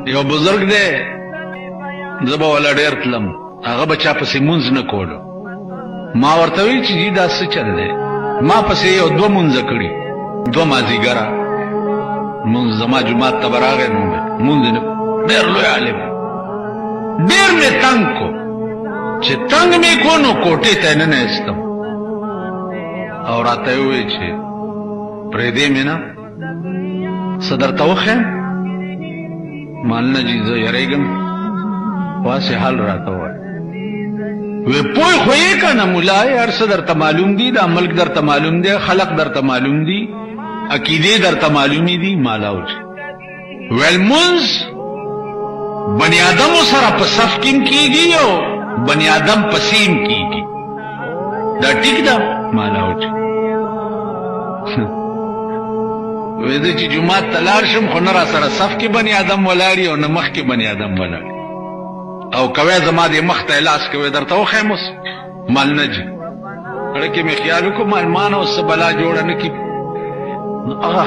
یو بزرگ دی زه به ولا ډېر تلم هغه به چا پسې مونځ نه کولو ما ورته ویل چې جی دا څه چل دی ما پسې یو دوه مونځه کړي دوه مازدیګره مونځ زما جومات ته به راغی نو مونځ نه ډېر لوی عالم ډېر مې تنګ کو چې تنګ مې کو نو کوټې ته نه ایستم او راته یې وویل چې پرېږدې مې نه څه درته وښیم مال نه جي زه یریږم واسې حال راته ووایه وی پوی خو یې که نه ملای هر څه درته معلوم دي دا ملک درته معلوم دی خلق درته معلوم دي عقیدې درته معلومې دي مالاو چې ویل مونځ بني آدمو سره په صف کې هم کېږي او بني آدم پسې هم کېږي دا ټیک ده مالاو چې وی زه چې جومات ته لاړ شم خو نه را سره صف کې بني آدم ولاړي او نه مخ کې بني آدم ولاړي او کوي زما دې مخ ته لاس کوي درته وښیم اوس مال نه جي اړه کې مې خیال وکړو مالمان اوس بلا جوړه نه کي هغه